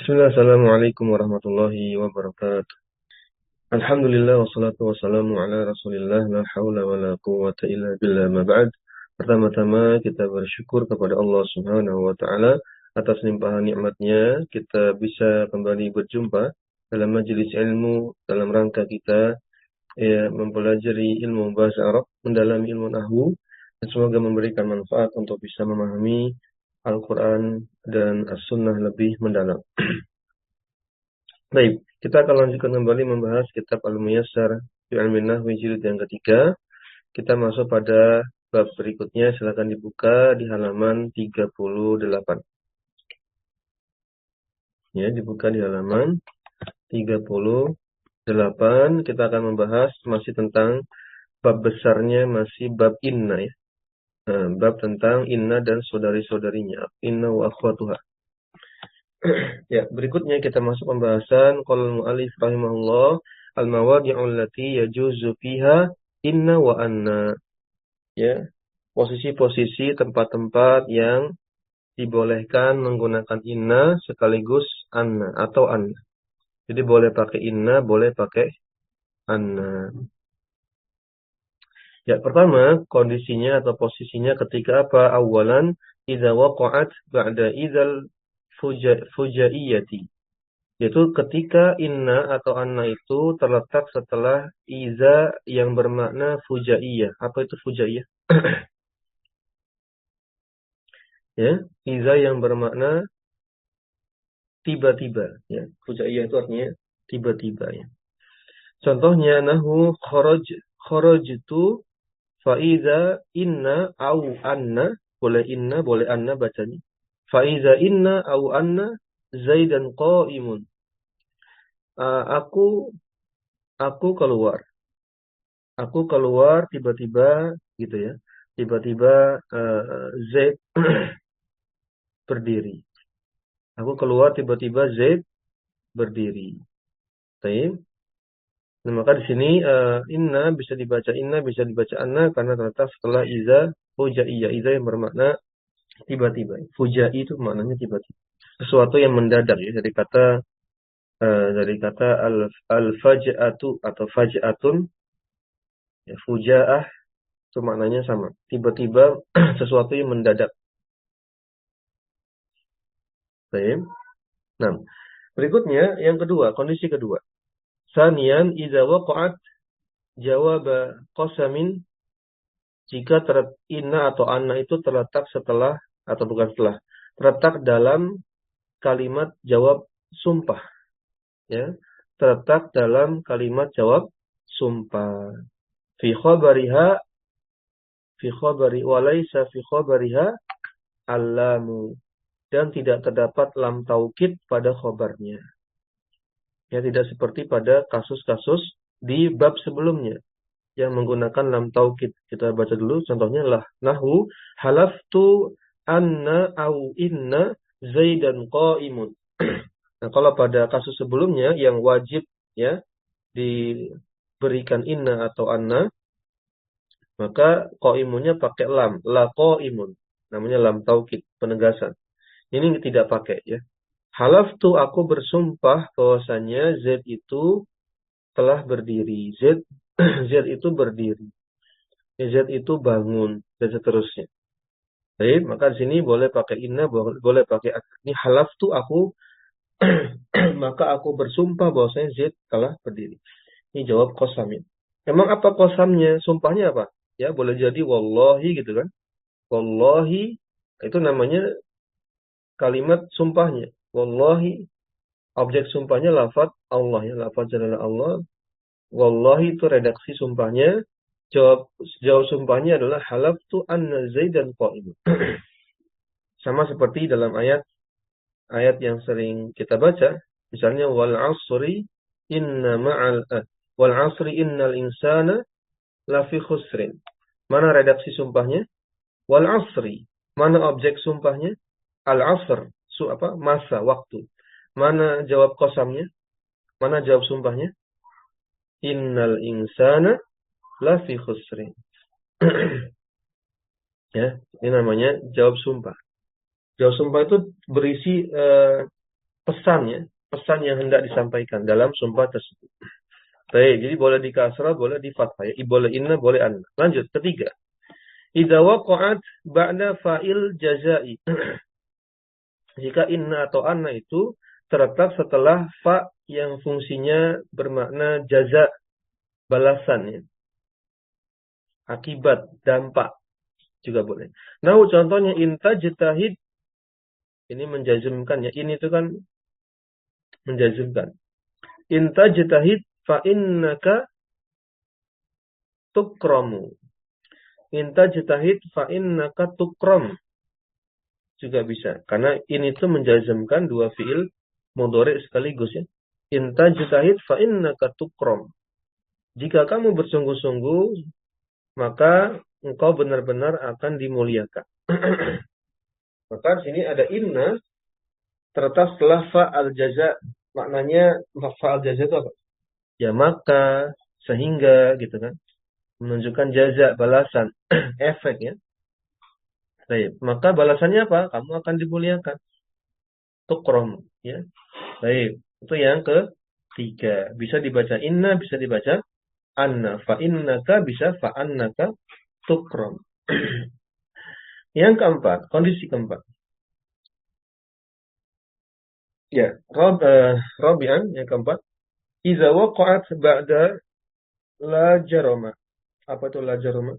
Bismillah, assalamualaikum warahmatullahi wabarakatuh. Alhamdulillah, wassalatu wassalamu ala rasulillah, la hawla wa la quwwata illa billah ma ba'd. Pertama-tama kita bersyukur kepada Allah subhanahu wa ta'ala atas limpahan nikmatnya kita bisa kembali berjumpa dalam majelis ilmu dalam rangka kita mempelajari ilmu bahasa Arab, mendalami ilmu nahwu, dan semoga memberikan manfaat untuk bisa memahami Al-Quran dan As-Sunnah lebih mendalam. Baik, kita akan lanjutkan kembali membahas kitab Al-Muyassar fi Ilmin Nahwi jilid yang ketiga. Kita masuk pada bab berikutnya, silakan dibuka di halaman 38. Ya, dibuka di halaman 38. Kita akan membahas masih tentang bab besarnya, masih bab inna ya. Bab tentang inna dan saudari-saudarinya, inna wa akhwatuha. Ya, berikutnya kita masuk pembahasan qala al-mu'allif rahimahullah al-mawadi'u allati yajuzu fiha inna wa anna. Ya, posisi-posisi tempat-tempat yang dibolehkan menggunakan inna sekaligus anna atau anna. Jadi boleh pakai inna, boleh pakai anna. Ya, pertama kondisinya atau posisinya ketika apa? Awalan idza waqa'at ba'da idzal fujaiyati. Yaitu ketika inna atau anna itu terletak setelah iza yang bermakna fujaiyah. Apa itu fujaiyah? Ya, iza yang bermakna tiba-tiba. Ya, fujaiyah itu artinya tiba-tiba. Ya. Contohnya nahu kharajtu faiza inna au anna. Boleh inna, boleh anna bacanya. Faiza inna au anna zaidan qa'imun. Aku keluar. Aku keluar tiba-tiba gitu ya. Tiba-tiba Zaid berdiri. Aku keluar tiba-tiba Zaid berdiri. Baik. Nah, maka di sini inna bisa dibaca anna karena terletak setelah iza fujaiyah. Iza yang bermakna tiba-tiba. Fujai itu maknanya tiba-tiba. Sesuatu yang mendadak ya dari kata al-faj'atu atau faj'atun. Ya, fuja'ah itu maknanya sama. Tiba-tiba sesuatu yang mendadak. Baik. Nah, berikutnya yang kedua, kondisi kedua. Sanian idza waqa'at jawab qasamin, jika inna atau anna itu terletak setelah atau bukan setelah, terletak dalam kalimat jawab sumpah. Ya, terletak dalam kalimat jawab sumpah. Fi khabariha walaysa fi khabariha allamu, dan tidak terdapat lam taukid pada khobarnya. Ya, tidak seperti pada kasus-kasus di bab sebelumnya yang menggunakan lam taukid. Kita baca dulu contohnya lah. Nahu halaftu anna au inna zaidan qa'imun. Nah, kalau pada kasus sebelumnya yang wajib ya diberikan inna atau anna, maka qa'imunnya pakai lam, la qa'imun. Namanya lam taukid, penegasan. Ini tidak pakai ya. Halaftu, aku bersumpah bahwasanya Z itu telah berdiri. Z itu berdiri. Z itu bangun dan seterusnya. Baik, maka di sini boleh pakai inna, boleh pakai ini halaftu aku maka aku bersumpah bahwasanya Z telah berdiri. Ini jawab qasamin. Emang apa qasamnya? Sumpahnya apa? Ya, boleh jadi wallahi gitu kan. Wallahi itu namanya kalimat sumpahnya. Wallahi, objek sumpahnya lafaz Allah ya, lafaz adalah Allah. Wallahi itu redaksi sumpahnya. Jawab sumpahnya adalah halaftu anna Zaidan qa'imun. Sama seperti dalam ayat yang sering kita baca, misalnya wal 'asri innal insana lafi khusrin. Mana redaksi sumpahnya? Wal 'asri. Mana objek sumpahnya? Al 'asr, masa, waktu. Mana jawab qasamnya? Mana jawab sumpahnya? Innal insana lafi khusrin. Ya, ini namanya jawab sumpah. Jawab sumpah itu berisi pesan yang hendak disampaikan dalam sumpah tersebut. Baik, jadi boleh di kasrah, boleh di fathah, ya. Boleh inna, boleh anna. Lanjut, ketiga. Idza waqa'at ba'da fa'il jazai. Jika inna atau anna itu terletak setelah fa yang fungsinya bermakna jaza, balasan, ya. Akibat, dampak juga boleh. Nah, contohnya intajtahid, ini menjazmkan, ya. Ini itu kan menjazmkan. Intajtahid fa innaka tukramu. Intajtahid fa innaka tukram. Juga bisa. Karena ini tuh menjazmkan dua fiil mudhari sekaligus, ya. Intajtahid fa innaka tukram. Jika kamu bersungguh-sungguh, maka engkau benar-benar akan dimuliakan. Maka di sini ada inna terletak setelah fa'al jaza. Maknanya fa'al jaza itu apa? Ya maka, sehingga, gitu kan. Menunjukkan jaza, balasan, efek, ya. Baik, maka balasannya apa? Kamu akan dimuliakan. Tukrom, ya. Baik, itu yang ketiga. Bisa dibaca inna, bisa dibaca anna. Fa innaka bisa fa annaka tukrom. Yang keempat, kondisi keempat. Ya, Rabi'an yang keempat. Iza waqa'at ba'da la jaroma. Apa itu la jaroma?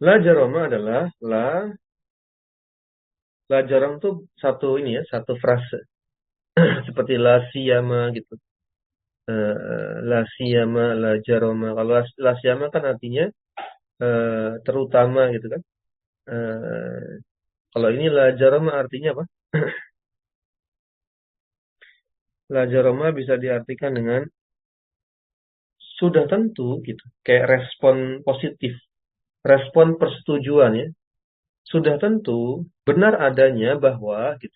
La jaroma adalah la jarom itu satu ini, ya, satu frase. Seperti la siyama gitu. La siyama, la jaroma. Kalau la siyama kan artinya terutama gitu kan. Kalau ini la jaroma artinya apa? La jaroma bisa diartikan dengan sudah tentu gitu. Kayak respon positif. Respon persetujuan, ya. Sudah tentu benar adanya bahwa gitu.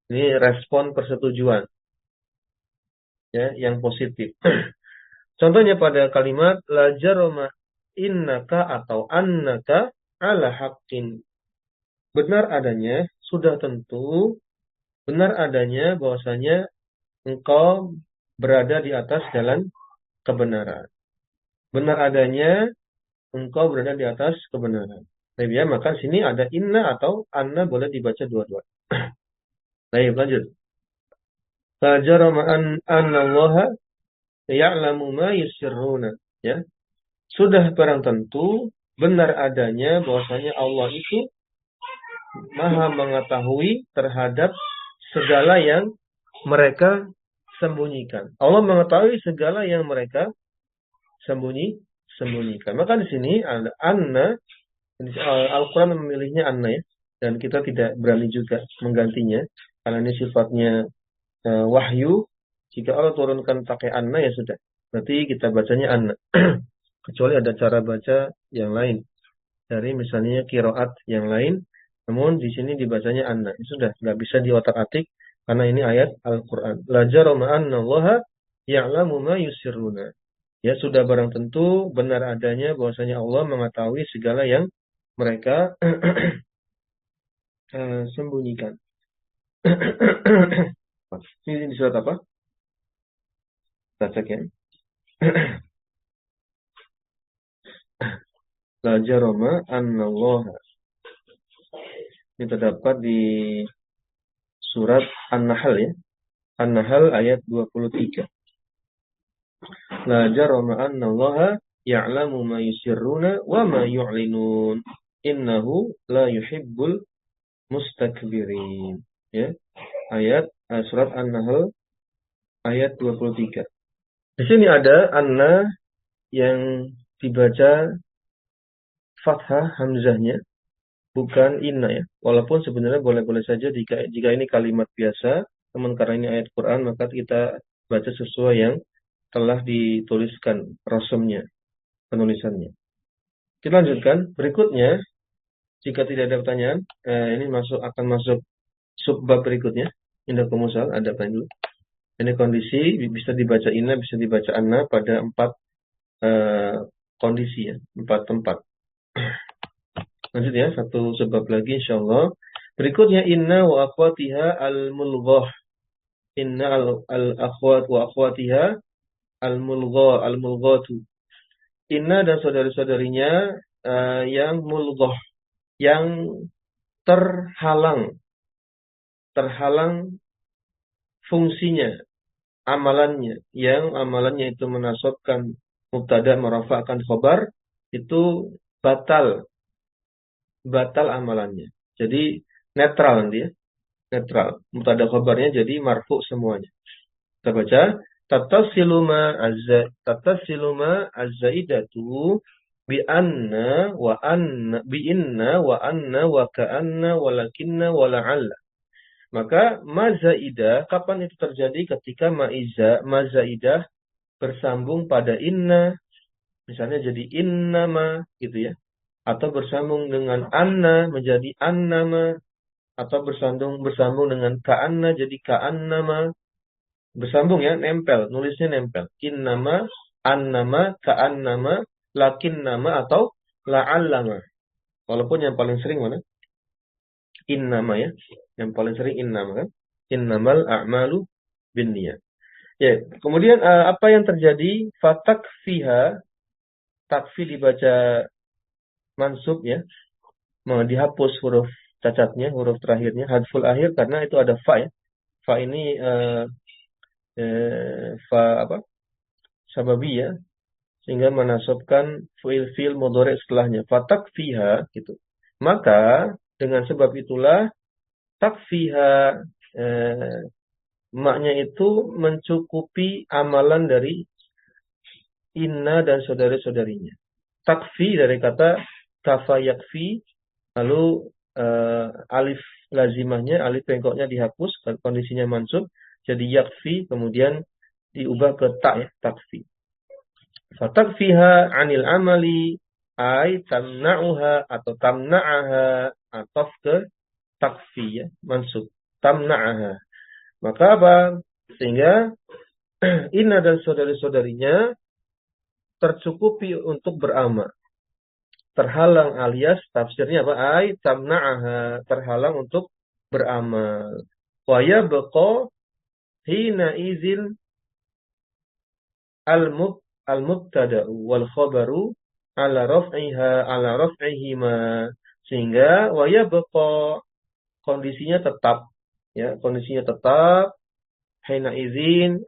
Ini respon persetujuan, ya, yang positif. Contohnya pada kalimat la jaroma innaka atau annaka ala haqqin. Benar adanya, sudah tentu benar adanya bahwasanya engkau berada di atas jalan kebenaran. Benar adanya engkau berada di atas kebenaran. Baik, ya, maka sini ada inna atau anna boleh dibaca dua-dua. Baik, lanjut. La jarama anna Allaha ya'lamu ma yusirruna, ya. Sudah barang tentu benar adanya bahwasanya Allah itu Maha mengetahui terhadap segala yang mereka sembunyikan. Allah mengetahui segala yang mereka sembunyikan. Maka di sini ada anna, Al-Quran memilihnya anna, ya. Dan kita tidak berani juga menggantinya karena ini sifatnya wahyu. Jika Allah turunkan pakai anna, ya sudah. Berarti kita bacanya anna. Kecuali ada cara baca yang lain. Dari misalnya qiraat yang lain. Namun di sini dibacanya anna. Ya sudah, nggak bisa diotak-atik karena ini ayat Al-Quran. La jarama anna Allaha ya'lamu ma yusirruna. Ya, sudah barang tentu benar adanya bahwasanya Allah mengetahui segala yang mereka sembunyikan. Ini di surat apa? Kita cek, ya. La jarama anna Allaha. Ini terdapat di surat An-Nahl, ya. An-Nahl ayat 23. La jarama anna Allaha ya'lamu ma yusirruna wa ma yu'linun. Innahu la yuhibbul mustakbirin. Ya. Ayat surat An-Nahl ayat 23. Di sini ada anna yang dibaca fathah hamzahnya, bukan inna, ya. Walaupun sebenarnya boleh-boleh saja jika ini kalimat biasa, namun karena ini ayat Quran maka kita baca sesuai yang telah dituliskan rasumnya, penulisannya. Kita lanjutkan. Berikutnya, jika tidak ada pertanyaan, ini akan masuk subbab berikutnya. Indah komusal, ada apa dulu? Ini kondisi bisa dibaca inna, bisa dibaca anna pada 4 kondisi, ya, 4 tempat. Lanjut, ya, satu sebab lagi insyaallah. Berikutnya inna wa akhwatiha al-mulghah. Inna al-akhwat wa akhwatiha al-mulghatu. Inna dan saudari-saudarinya yang mulghah, yang terhalang fungsinya, amalannya, yang amalannya itu menasabkan mubtada merafa'kan khabar, itu batal amalannya. Jadi netral nanti ya, netral. Mubtada khabarnya jadi marfu semuanya. Kita baca tatasilu ma azzaidatu bi anna wa anna bi inna wa anna wa ka'anna wa lakinna wa la'alla. Maka mazaidah kapan itu terjadi? Ketika mazaidah bersambung pada inna, misalnya jadi innama gitu ya, atau bersambung dengan anna menjadi annama, atau bersambung dengan ka'anna jadi ka'annama. Bersambung ya, nempel, nulisnya nempel. Innama, annama, ka'annama, lakinnama atau la'allama. Walaupun yang paling sering mana? Innama ya. Yang paling sering innama kan? Innamal a'malu binniyat. Ya, kemudian apa yang terjadi? Fatakfiha, takfi dibaca mansub ya. Dihapus huruf cacatnya, huruf terakhirnya, hadful akhir karena itu ada fa ya. Fa ini fa apa? Sababiyah sehingga menasabkan fiil mudhari' setelahnya. Fatakfiha gitu. Maka dengan sebab itulah takfiha maknya itu mencukupi amalan dari inna dan saudara-saudarinya. Takfi dari kata kafa yakfi, lalu alif lazimahnya, alif bengkoknya dihapus, kondisinya mansub, jadi yakfi, kemudian diubah ke ta ya, takfi. Fatakfiha anil amali, ay tamna'uha atau tamna'aha, atau ke takfi ya, mansub, tamna'aha. Maka apa? Sehingga inna dan saudari-saudarinya tercukupi untuk beramal. Terhalang alias tafsirnya apa? Ay tamna'aha, terhalang untuk beramal. Wa yabqa hina izin al-mubtada'u wal khabaru ala raf'ihima, sehingga wa yabqa kondisinya tetap ya, kondisinya tetap hina izin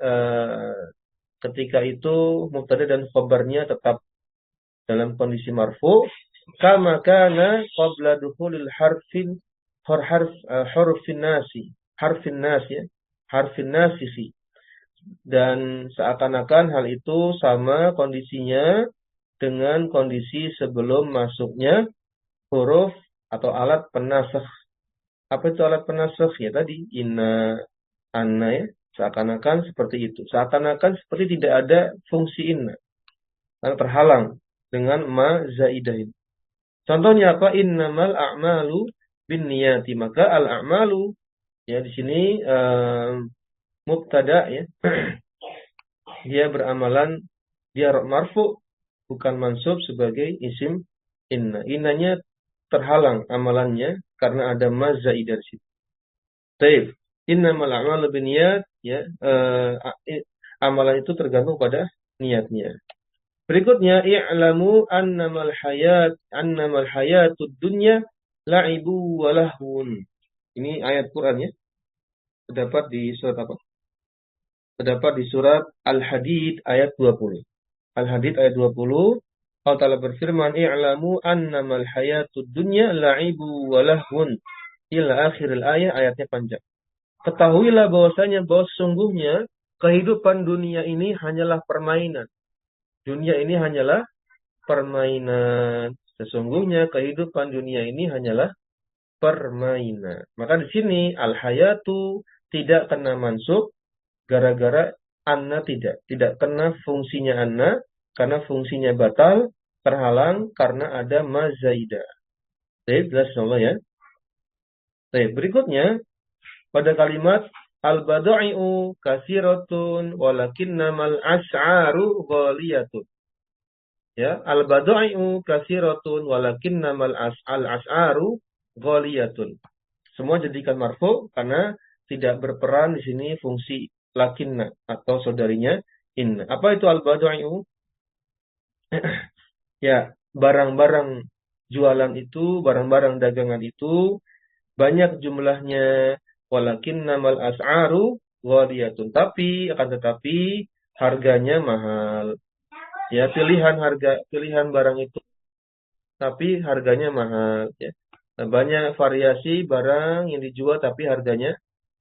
ketika itu mubtada dan khabarnya tetap dalam kondisi marfu, kama kana qabla dukhulil harfin harfin nasi, dan seakan-akan hal itu sama kondisinya dengan kondisi sebelum masuknya huruf atau alat penasakh. Apa itu alat penasakh? Ya tadi inna, anna ya, seakan-akan seperti itu. Seakan-akan seperti tidak ada fungsi inna, karena terhalang dengan ma zaidah ini. Contohnya apa? Innamal a'malu binniyati. Maka al-a'malu ya di sini mubtada ya. Dia beramalan, dia marfu, bukan mansub sebagai isim inna. Innanya terhalang amalannya karena ada ma zaidah di situ. Baik. Innamal a'malu binniyat ya, amalan itu tergantung pada niatnya. Berikutnya, i'lamu annamal hayatud dunya la'ibu wa lahwun. Ini ayat Quran ya. Terdapat di surat apa? Terdapat di surat Al-Hadid ayat 20. Al-Hadid ayat 20, Allah Ta'ala berfirman, i'lamu annamal hayatud dunya la'ibu wa lahwun. Ila akhiril ayatnya panjang. Ketahuilah bahwasanya sungguhnya kehidupan dunia ini hanyalah permainan. Dunia ini hanyalah permainan. Sesungguhnya kehidupan dunia ini hanyalah permainan. Maka di sini al-hayatu tidak kena mansub gara-gara anna tidak kena fungsinya anna karena fungsinya batal, terhalang karena ada ma zaidah. Baik, jelas insyaallah ya. Baik, berikutnya pada kalimat al-badai'u kasiratun walakinnamal as'aru ghaliyatun. Ya, al-badai'u kasiratun walakinnamal as'aru ghaliyatun. Semua jadikan marfu karena tidak berperan di sini fungsi lakinna atau saudarinya inna. Apa itu al-bad'u? Ya, barang-barang jualan itu, barang-barang dagangan itu banyak jumlahnya, walakin namal as'aru ghaliyatun. Tapi akan tetapi harganya mahal. Ya, pilihan barang itu tapi harganya mahal, ya. Nah, banyak variasi barang yang dijual tapi harganya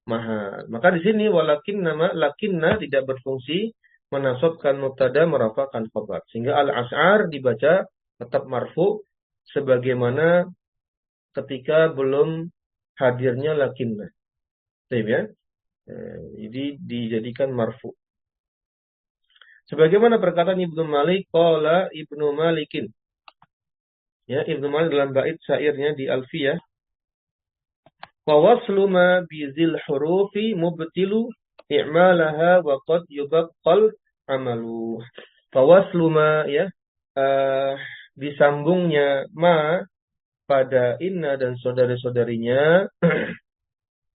mahal. Maka di sini walakin nama lakinna tidak berfungsi menasabkan mubtada merafa'kan khabar. Sehingga al-as'ar dibaca tetap marfu sebagaimana ketika belum hadirnya lakinna. Baik ya. Jadi dijadikan marfu. Sebagaimana perkataan Ibnu Malik, qala Ibnu Malikin. Ya, Ibnu Malik dalam bait syairnya di Alfiyah, wa waslu ma bizil hurufi mubtilu i'malaha wa qad yubaqqal amalu. Fa waslu ma, ya, disambungnya ma pada inna dan saudara-saudarinya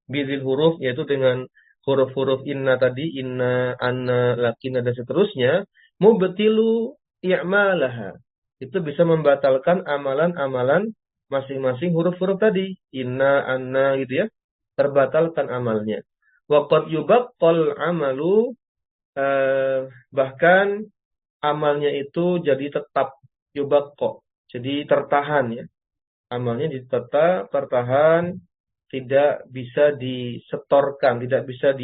bizil huruf, yaitu dengan huruf-huruf inna tadi, inna, anna, lakina, dan seterusnya, mubtilu i'malaha. Itu bisa membatalkan amalan-amalan masing-masing huruf-huruf tadi. Inna, anna, gitu ya. Terbatalkan amalnya. Wa qad yubaqqal amalu, bahkan amalnya itu jadi tetap, yubaqqo. Jadi tertahan, ya. Amalnya tetap tertahan, tidak bisa disetorkan, tidak bisa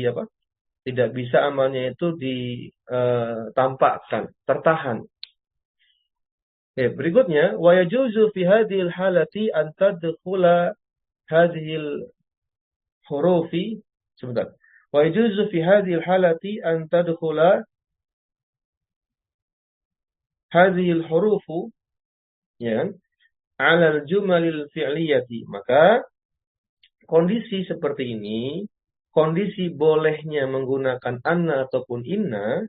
tidak bisa amalnya itu ditampakkan, tertahan. Ya, berikutnya, wa yajuzu fi hadhil halati an tadkhula hadhil hurufi, sebentar. Wa yajuzu fi hadhil halati an tadkhula hadhil hurufu, ya, ala al-jumalil fi'liyati. Maka kondisi seperti ini, kondisi bolehnya menggunakan anna ataupun inna,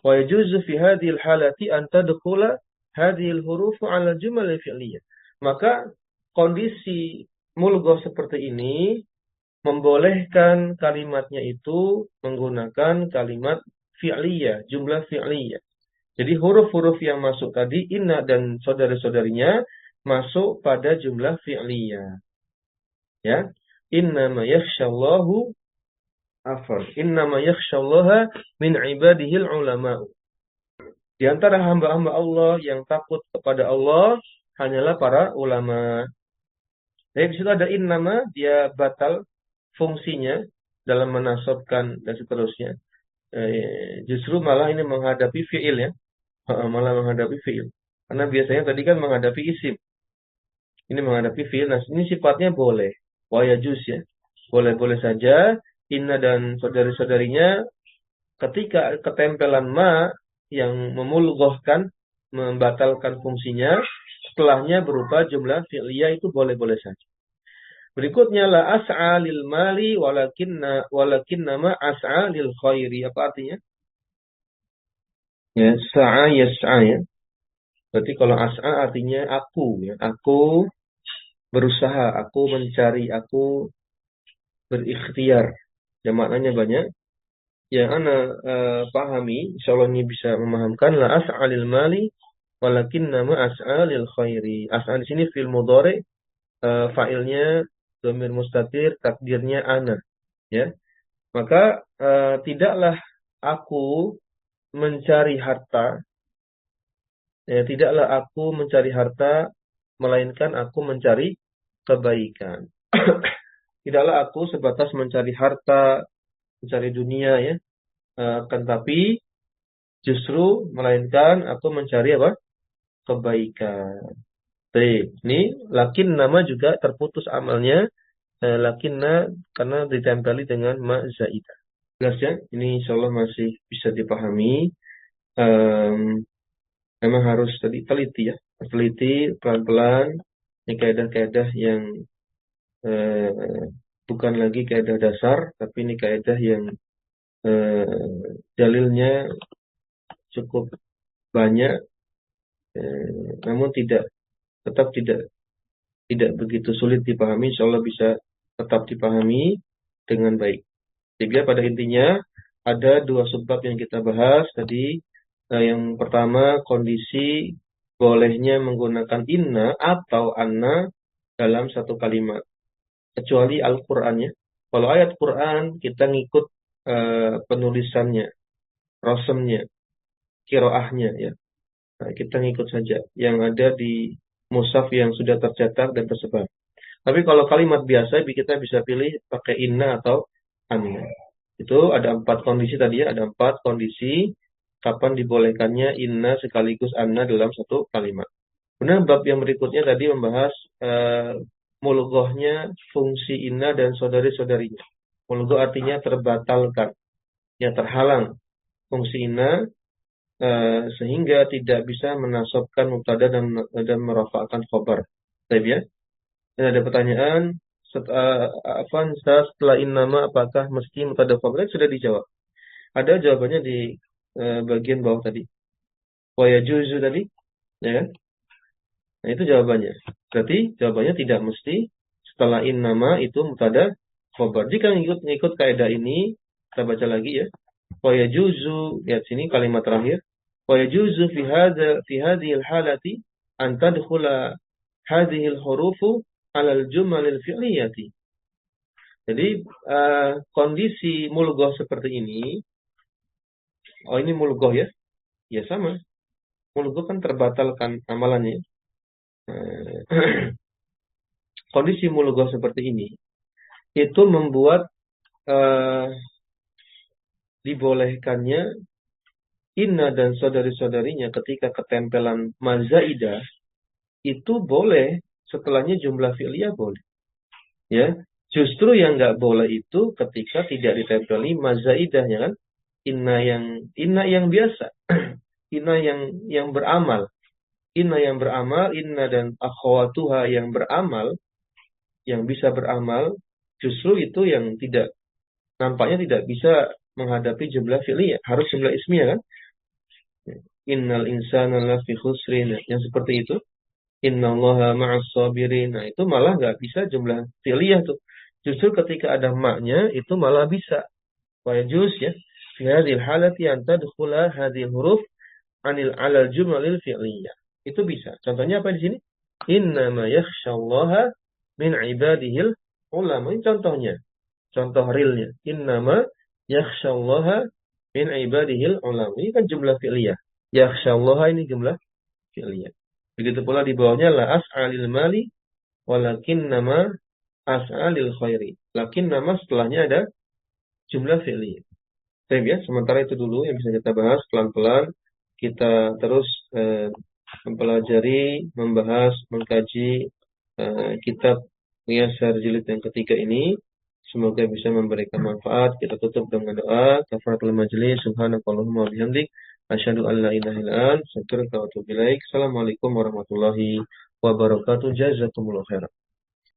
wa yajuzu fi hadhil halati an tadkhula hadhil hurufu 'ala jumal fi'liyah. Maka kondisi mulghah seperti ini membolehkan kalimatnya itu menggunakan kalimat fi'liyah, jumlah fi'liyah. Jadi huruf-huruf yang masuk tadi inna dan saudara-saudarinya masuk pada jumlah fi'liyah. Ya. Innama yakhshallahu innama yakhshallaha min ibadihil ulama. Di antara hamba-hamba Allah yang takut kepada Allah hanyalah para ulama. Jadi di situ ada innama, dia batal fungsinya dalam menasabkan dan seterusnya. Justru malah ini menghadapi fi'il, ya. Malah menghadapi fi'il. Karena biasanya tadi kan menghadapi isim. Ini menghadapi fi'il. Nah, ini sifatnya boleh. Wa yajuz, ya. Boleh-boleh saja inna dan saudari-saudarinya ketika ketempelan ma yang memulghahkan, membatalkan fungsinya, setelahnya berupa jumlah fi'liyah, itu boleh-boleh saja. Berikutnya la as'a lil mali walakinna ma as'a lil khairi. Apa artinya? Ya, sa'a yas'a, ya. Berarti kalau as'a artinya aku, ya. Aku berusaha, aku mencari, aku berikhtiar. Ya, maknanya banyak. Yang ana pahami, insyaallah ini bisa memahamkan, la as'alil mali walakinna ma as'alil khairi. As'al di sini fi'il mudhari, fa'ilnya dhamir mustatir, takdirnya ana, ya. Maka tidaklah aku mencari harta, ya, tidaklah aku mencari harta melainkan aku mencari kebaikan. Tidaklah aku sebatas mencari harta, mencari dunia, ya. Kan tapi justru melainkan aku mencari apa? Kebaikan. Baik, ini lakin nama juga terputus amalnya, lakinna karena ditempeli dengan ma zaidah. Jelas, ya? Ini insyaallah masih bisa dipahami. Memang harus tadi teliti, ya. Teliti pelan-pelan. Ini kaidah-kaidah yang bukan lagi kaidah dasar, tapi ini kaidah yang dalilnya cukup banyak, namun tetap tidak begitu sulit dipahami. Insyaallah bisa tetap dipahami dengan baik. Jadi pada intinya ada dua subbab yang kita bahas tadi. Yang pertama, kondisi bolehnya menggunakan inna atau anna dalam satu kalimat. Kecuali Al-Qur'annya. Kalau ayat Quran kita ngikut penulisannya, rosemnya, kiroahnya ya. Nah, kita ngikut saja yang ada di mushaf yang sudah tercetak dan tersebar. Tapi kalau kalimat biasa kita bisa pilih pakai inna atau anna. Itu ada 4 kondisi tadi ya, ada 4 kondisi kapan dibolehkannya inna sekaligus anna dalam satu kalimat. Kemudian bab yang berikutnya tadi membahas mulghahnya fungsi inna dan saudari-saudarinya. Mulghah artinya terbatalkan, ya terhalang fungsi inna sehingga tidak bisa menasabkan mubtada dan merafa'kan khabar. Baik ya. Dan ada pertanyaan setelah innama apakah mesti mubtada khabar? Sudah dijawab. Ada jawabannya di bagian bawah tadi. Wa yajuzu tadi, ya kan? Nah, itu jawabannya. Berarti jawabannya tidak mesti setelah innama itu mubtada khabar. Jika ngikut kaidah ini, kita baca lagi ya. Wa yajuzu, lihat sini kalimat terakhir. Wa yajuzu fi hadhihi al-halati an tadkhula hadhihi al-hurufu 'ala al-jumal al-fi'liyati. Jadi kondisi mulghah seperti ini, ini mulghah ya. Ya sama. Mulghah kan terbatalkan amalannya. Kondisi mulghah seperti ini itu membuat dibolehkannya inna dan saudari-saudarinya ketika ketempelan mazaidah itu boleh, setelahnya jumlah fi'liyah boleh. Ya, justru yang nggak boleh itu ketika tidak ditempeli mazaidahnya kan, inna yang biasa, inna yang beramal, inna dan akhwatuha yang beramal, yang bisa beramal, justru itu yang nampaknya tidak bisa menghadapi jumlah fi'liyah, harus jumlah ismiyah kan. Innal insana lafi khusrin, yang seperti itu. Innallaha ma'as sabirin. Nah, itu malah nggak bisa jumlah fi'liyah tuh. Justru ketika ada maknya itu malah bisa. Wa yajuz ya. Fi hadhil halati an tadkhula hadhil huruf 'alal jumalil fi'liyah. Itu bisa. Contohnya apa di sini? Innama yakhsyallaha min ibadihil ulama. Ini contohnya. Contoh realnya. Innama yakhsyallaha min ibadihil ulama. Ini kan jumlah fi'liyah. Yakhsyallaha ini jumlah fi'liyah. Begitu pula di bawahnya la as'alil mali walakin nama as'alil khairi. Lakin nama setelahnya ada jumlah fi'liyah. Baik ya, sementara itu dulu yang bisa kita bahas pelan-pelan. Kita terus mempelajari, membahas, mengkaji kitab Muyasar jilid yang ketiga ini. Semoga bisa memberikan manfaat. Kita tutup dengan doa kafaratul majlis. Subhanakallahumma wa bihamdik asyhadu an la ilaha illa anta astaghfiruka wa atubu ilaik. Assalamualaikum warahmatullahi wabarakatuh. Jazakumullahu khairan.